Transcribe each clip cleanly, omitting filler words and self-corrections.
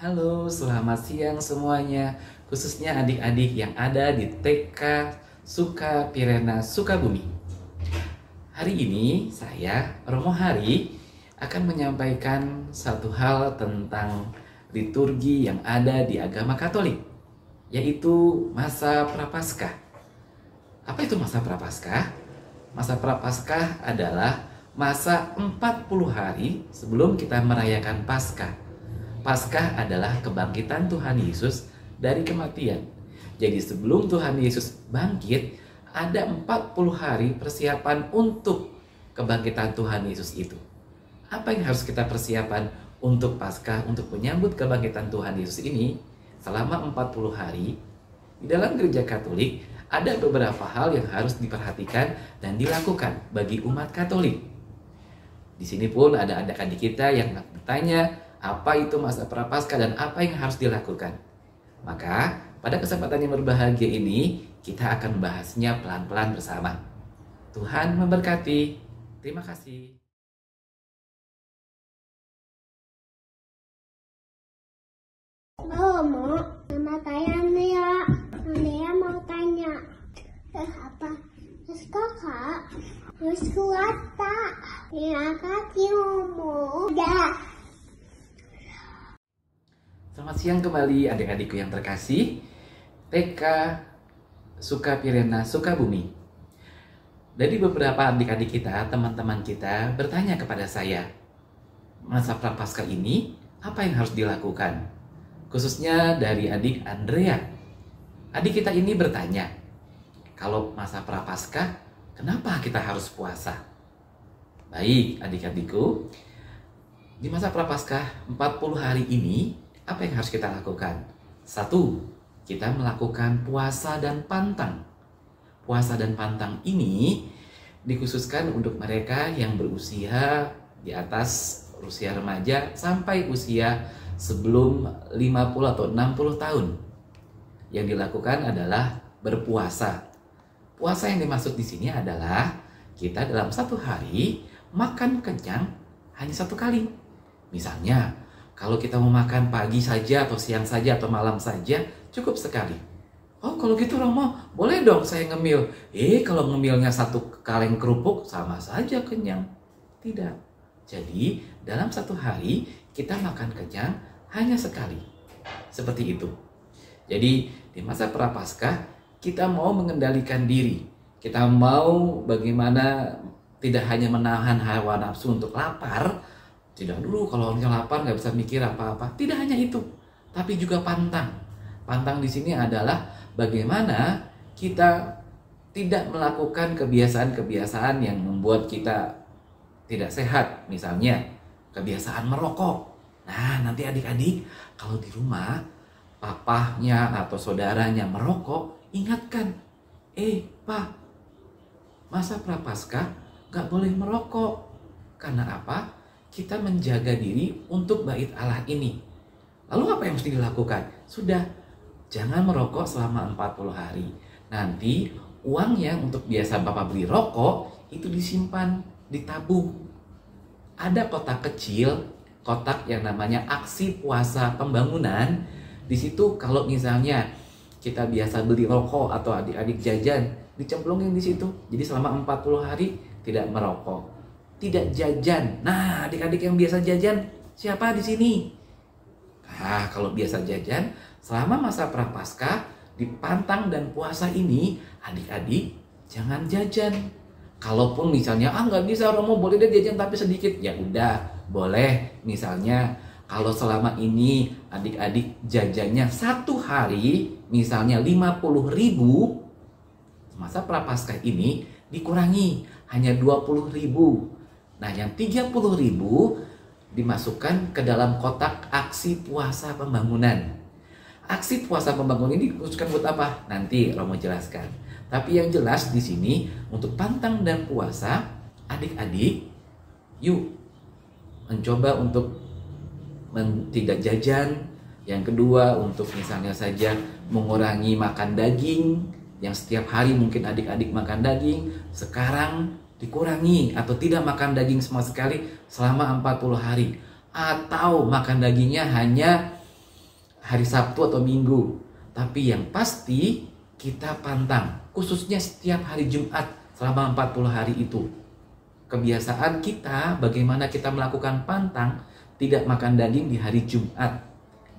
Halo, selamat siang semuanya, khususnya adik-adik yang ada di TK Sukapirena Sukabumi. Hari ini saya, Romo Hari, akan menyampaikan satu hal tentang liturgi yang ada di agama Katolik, yaitu masa Prapaskah. Apa itu masa Prapaskah? Masa Prapaskah adalah masa 40 hari sebelum kita merayakan Paskah. Paskah adalah kebangkitan Tuhan Yesus dari kematian. Jadi sebelum Tuhan Yesus bangkit, ada 40 hari persiapan untuk kebangkitan Tuhan Yesus itu. Apa yang harus kita persiapan untuk Paskah, untuk menyambut kebangkitan Tuhan Yesus ini? Selama 40 hari, di dalam gereja Katolik, ada beberapa hal yang harus diperhatikan dan dilakukan bagi umat Katolik. Di sini pun ada adik-adik kita yang bertanya, apa itu masa Prapaskah dan apa yang harus dilakukan. Maka pada kesempatan yang berbahagia ini kita akan membahasnya pelan-pelan bersama. Tuhan memberkati. Terima kasih. Romo, nama saya Nea. Nea mau tanya, apa? Terus kakak, terus kuata. Terima kasih Romo. Dah. Selamat siang kembali adik-adikku yang terkasih. TK Sukapirena Sukabumi. Dari beberapa adik-adik kita, teman-teman kita bertanya kepada saya, masa Prapaskah ini apa yang harus dilakukan? Khususnya dari adik Andrea. Adik kita ini bertanya, kalau masa Prapaskah, kenapa kita harus puasa? Baik adik-adikku, di masa Prapaskah 40 hari ini, apa yang harus kita lakukan? 1. Kita melakukan puasa dan pantang. Puasa dan pantang ini dikhususkan untuk mereka yang berusia di atas usia remaja sampai usia sebelum 50 atau 60 tahun. Yang dilakukan adalah berpuasa. Puasa yang dimaksud di sini adalah kita dalam satu hari makan kenyang hanya satu kali. Misalnya, kalau kita mau makan pagi saja atau siang saja atau malam saja, cukup sekali. Oh, kalau gitu Romo, boleh dong saya ngemil. Kalau ngemilnya satu kaleng kerupuk, sama saja kenyang. Tidak. Jadi, dalam satu hari, kita makan kenyang hanya sekali. Seperti itu. Jadi, di masa Prapaskah, kita mau mengendalikan diri. Kita mau bagaimana tidak hanya menahan hawa nafsu untuk lapar. Tidak dulu, kalau orangnya lapar nggak bisa mikir apa-apa. Tidak hanya itu, tapi juga pantang. Pantang di sini adalah bagaimana kita tidak melakukan kebiasaan-kebiasaan yang membuat kita tidak sehat. Misalnya, kebiasaan merokok. Nah, nanti adik-adik, kalau di rumah, papahnya atau saudaranya merokok, ingatkan. Pak, masa Prapaskah nggak boleh merokok. Karena apa? Kita menjaga diri untuk bait Allah ini. Lalu apa yang mesti dilakukan? Sudah, jangan merokok selama 40 hari. Nanti uangnya untuk biasa Bapak beli rokok itu disimpan, ditabung. Ada kotak kecil, kotak yang namanya aksi puasa pembangunan. Di situ kalau misalnya kita biasa beli rokok atau adik-adik jajan, dicemplungin di situ. Jadi selama 40 hari tidak merokok. Tidak jajan. Nah, adik-adik yang biasa jajan, siapa di sini? Nah, kalau biasa jajan, selama masa Prapaskah, di pantang dan puasa ini, adik-adik jangan jajan. Kalaupun misalnya, nggak bisa Romo, boleh deh jajan tapi sedikit. Ya udah, boleh. Misalnya, kalau selama ini adik-adik jajannya satu hari, misalnya 50.000, masa Prapaskah ini dikurangi, hanya 20.000. Nah, yang 30.000 dimasukkan ke dalam kotak aksi puasa pembangunan. Aksi puasa pembangunan ini dikhususkan buat apa? Nanti Romo jelaskan. Tapi yang jelas di sini untuk pantang dan puasa, adik-adik, yuk mencoba untuk tidak jajan. Yang kedua, untuk misalnya saja mengurangi makan daging. Yang setiap hari mungkin adik-adik makan daging, sekarang dikurangi atau tidak makan daging sama sekali selama 40 hari. Atau makan dagingnya hanya hari Sabtu atau Minggu. Tapi yang pasti kita pantang, khususnya setiap hari Jumat selama 40 hari itu. Kebiasaan kita bagaimana kita melakukan pantang tidak makan daging di hari Jumat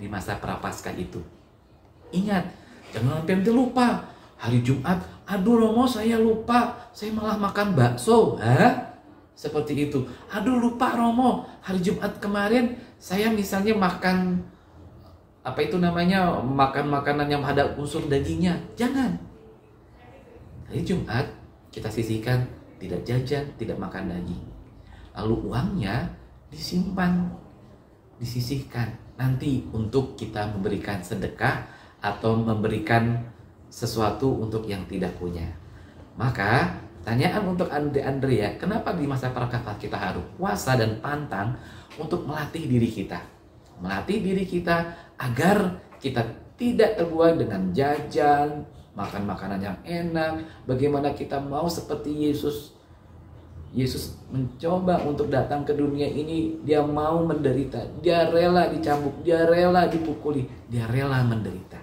di masa Prapaskah itu. Ingat, jangan sampai nanti lupa. Hari Jumat, aduh Romo saya lupa, saya malah makan bakso. Seperti itu. Aduh lupa Romo, hari Jumat kemarin saya misalnya makan makan makanan yang ada unsur dagingnya. Jangan. Hari Jumat kita sisihkan, tidak jajan, tidak makan daging. Lalu uangnya disimpan, disisihkan nanti untuk kita memberikan sedekah atau memberikan sesuatu untuk yang tidak punya. Maka pertanyaan untuk Andrea, kenapa di masa Prapaskah kita harus puasa dan pantang untuk melatih diri kita? Melatih diri kita agar kita tidak terbuai dengan jajan, makan makanan yang enak. Bagaimana kita mau seperti Yesus. Yesus mencoba untuk datang ke dunia ini, dia mau menderita, dia rela dicambuk, dia rela dipukuli, dia rela menderita.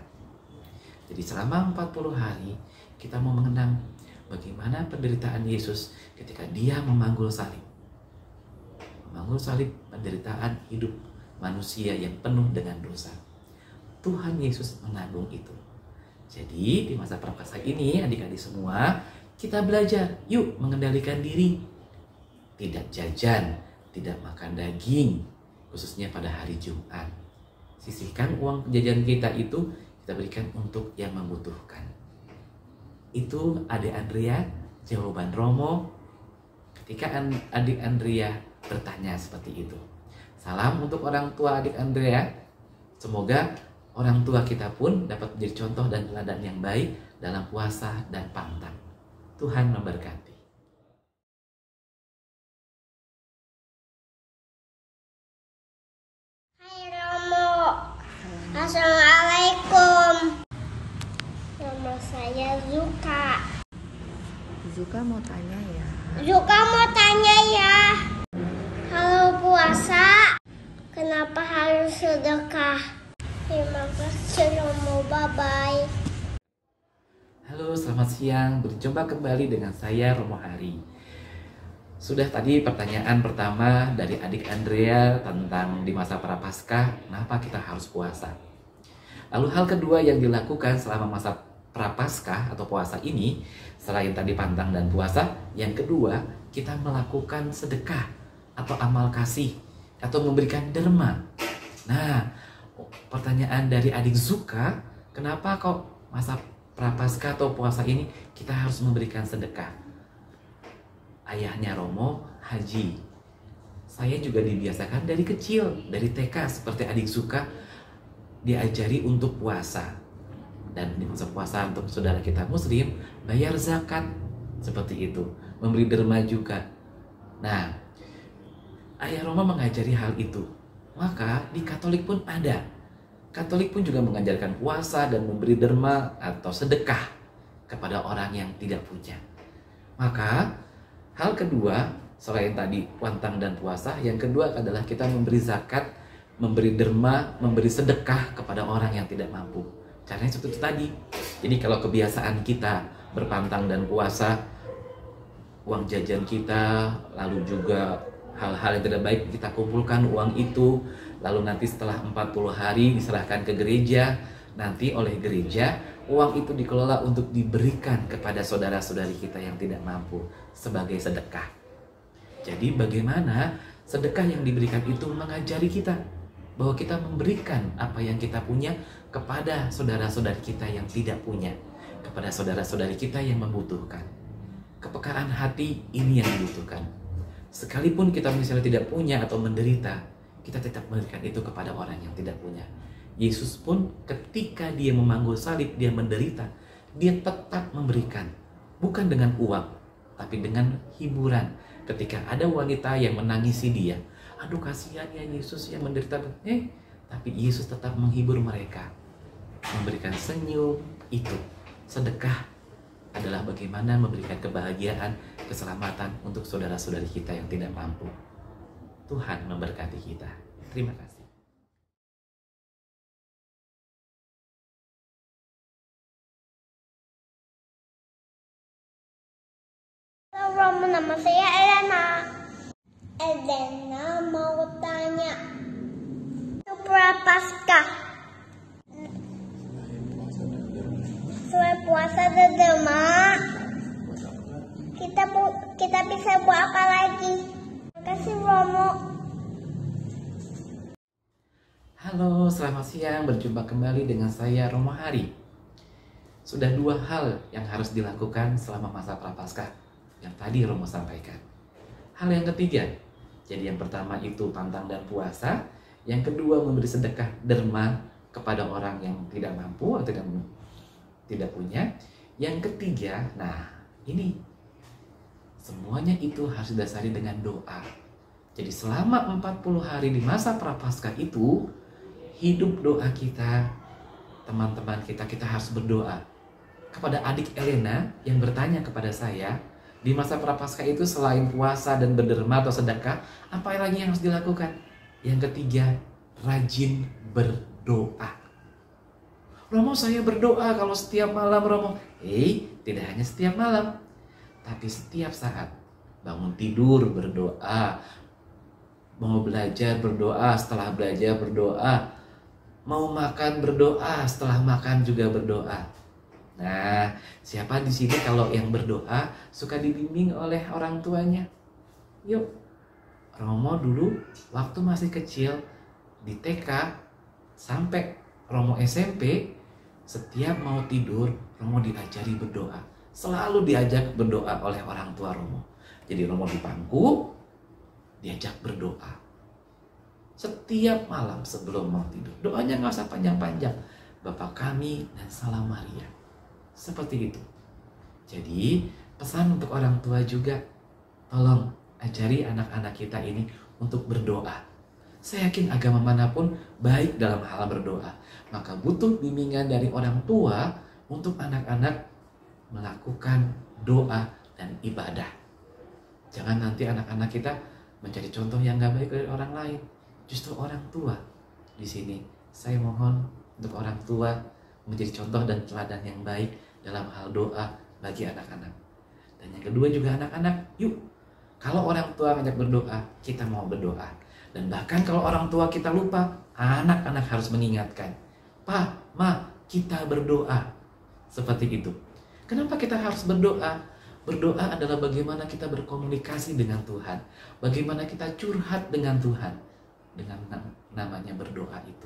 Jadi selama 40 hari kita mau mengenang bagaimana penderitaan Yesus ketika dia memanggul salib. Memanggul salib penderitaan hidup manusia yang penuh dengan dosa. Tuhan Yesus menanggung itu. Jadi di masa Prapaskah ini adik-adik semua, kita belajar yuk mengendalikan diri. Tidak jajan, tidak makan daging, khususnya pada hari Jumat. Sisihkan uang jajan kita itu, kita berikan untuk yang membutuhkan. Itu adik Andrea, jawaban Romo ketika adik Andrea bertanya seperti itu. Salam untuk orang tua adik Andrea. Semoga orang tua kita pun dapat menjadi contoh dan teladan yang baik dalam puasa dan pantang. Tuhan memberkati. Hai Romo, Assalamualaikum. Nama saya Zuka. Zuka mau tanya ya. Zuka mau tanya ya. Kalau puasa, kenapa harus sedekah? Terima kasih Romo, bye-bye. Halo, selamat siang. Berjumpa kembali dengan saya Romo Hari. Sudah tadi pertanyaan pertama dari adik Andrea tentang di masa Prapaskah, kenapa kita harus puasa. Lalu hal kedua yang dilakukan selama masa Prapaskah atau puasa ini, selain tadi pantang dan puasa, yang kedua kita melakukan sedekah atau amal kasih atau memberikan derma. Nah, pertanyaan dari adik Zuka, kenapa kok masa Prapaskah atau puasa ini kita harus memberikan sedekah? Ayahnya Romo haji. Saya juga dibiasakan dari kecil, dari TK seperti adik Zuka diajari untuk puasa. Dan di masa puasa untuk saudara kita muslim, bayar zakat seperti itu, memberi derma juga. Nah, ayah Romo mengajari hal itu. Maka di Katolik pun ada. Katolik pun juga mengajarkan puasa dan memberi derma atau sedekah kepada orang yang tidak punya. Maka hal kedua, selain tadi pantang dan puasa, yang kedua adalah kita memberi zakat, memberi derma, memberi sedekah kepada orang yang tidak mampu. Caranya seperti itu tadi. Jadi kalau kebiasaan kita berpantang dan puasa, uang jajan kita, lalu juga hal-hal yang tidak baik kita kumpulkan uang itu, lalu nanti setelah 40 hari diserahkan ke gereja, nanti oleh gereja uang itu dikelola untuk diberikan kepada saudara-saudari kita yang tidak mampu sebagai sedekah. Jadi bagaimana sedekah yang diberikan itu mengajari kita bahwa kita memberikan apa yang kita punya kepada saudara-saudari kita yang tidak punya, kepada saudara-saudari kita yang membutuhkan. Kepekaan hati ini yang dibutuhkan. Sekalipun kita misalnya tidak punya atau menderita, kita tetap memberikan itu kepada orang yang tidak punya. Yesus pun ketika dia memanggul salib, dia menderita, dia tetap memberikan. Bukan dengan uang, tapi dengan hiburan. Ketika ada wanita yang menangisi dia, aduh kasihan ya Yesus yang menderita, tapi Yesus tetap menghibur mereka, memberikan senyum. Itu sedekah adalah bagaimana memberikan kebahagiaan, keselamatan untuk saudara-saudari kita yang tidak mampu. Tuhan memberkati kita. Terima kasih. Romo, nama saya Elena. Elena mau tanya, itu Prapaskah? Selain puasa dan derma, kita bisa buat apa lagi? Terima kasih Romo. Halo, selamat siang. Berjumpa kembali dengan saya Romo Hari. Sudah 2 hal yang harus dilakukan selama masa Prapaskah yang tadi Romo sampaikan. Hal yang ketiga, jadi yang pertama itu pantang dan puasa. Yang kedua memberi sedekah derma kepada orang yang tidak mampu atau tidak punya. Yang ketiga, nah ini semuanya itu harus didasari dengan doa. Jadi selama 40 hari di masa Prapaskah itu, hidup doa kita, teman-teman kita harus berdoa. Kepada adik Elena yang bertanya kepada saya, di masa Prapaskah itu selain puasa dan berderma atau sedekah, apa lagi yang harus dilakukan? Yang ketiga, rajin berdoa. Romo, saya berdoa kalau setiap malam, Romo. Tidak hanya setiap malam, tapi setiap saat. Bangun tidur berdoa, mau belajar berdoa, setelah belajar berdoa, mau makan berdoa, setelah makan juga berdoa. Nah, siapa di sini kalau yang berdoa suka dibimbing oleh orang tuanya? Yuk, Romo dulu waktu masih kecil di TK sampai Romo SMP, setiap mau tidur Romo diajari berdoa. Selalu diajak berdoa oleh orang tua Romo. Jadi Romo di bangku diajak berdoa. Setiap malam sebelum mau tidur, doanya nggak usah panjang-panjang. Bapa kami dan salam Maria. Seperti itu. Jadi pesan untuk orang tua juga, tolong ajari anak-anak kita ini untuk berdoa. Saya yakin agama manapun baik dalam hal berdoa. Maka butuh bimbingan dari orang tua untuk anak-anak melakukan doa dan ibadah. Jangan nanti anak-anak kita mencari contoh yang gak baik dari orang lain. Justru orang tua. Di sini saya mohon untuk orang tua menjadi contoh dan teladan yang baik dalam hal doa bagi anak-anak. Dan yang kedua juga anak-anak, yuk, kalau orang tua ngajak berdoa, kita mau berdoa. Dan bahkan kalau orang tua kita lupa, anak-anak harus mengingatkan, Pa, Ma, kita berdoa. Seperti itu. Kenapa kita harus berdoa? Berdoa adalah bagaimana kita berkomunikasi dengan Tuhan. Bagaimana kita curhat dengan Tuhan. Dengan namanya berdoa itu.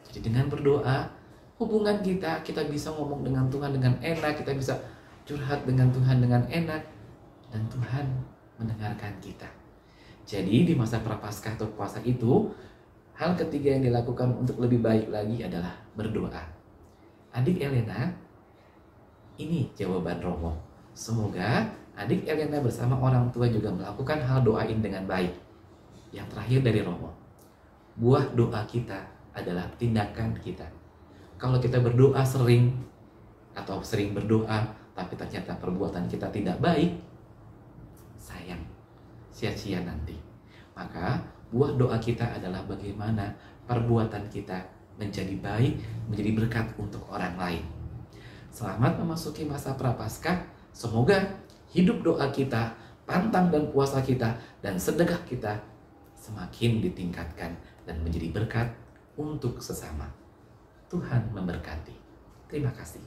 Jadi dengan berdoa, hubungan kita bisa ngomong dengan Tuhan dengan enak. Kita bisa curhat dengan Tuhan dengan enak. Dan Tuhan mendengarkan kita. Jadi di masa Prapaskah atau puasa itu, hal ketiga yang dilakukan untuk lebih baik lagi adalah berdoa. Adik Elena, ini jawaban Romo. Semoga adik Elena bersama orang tua juga melakukan hal doain dengan baik. Yang terakhir dari Romo, buah doa kita adalah tindakan kita. Kalau kita berdoa sering atau sering berdoa tapi ternyata perbuatan kita tidak baik, sayang, sia-sia nanti. Maka buah doa kita adalah bagaimana perbuatan kita menjadi baik, menjadi berkat untuk orang lain. Selamat memasuki masa Prapaskah. Semoga hidup doa kita, pantang dan puasa kita, dan sedekah kita semakin ditingkatkan dan menjadi berkat untuk sesama. Tuhan memberkati. Terima kasih.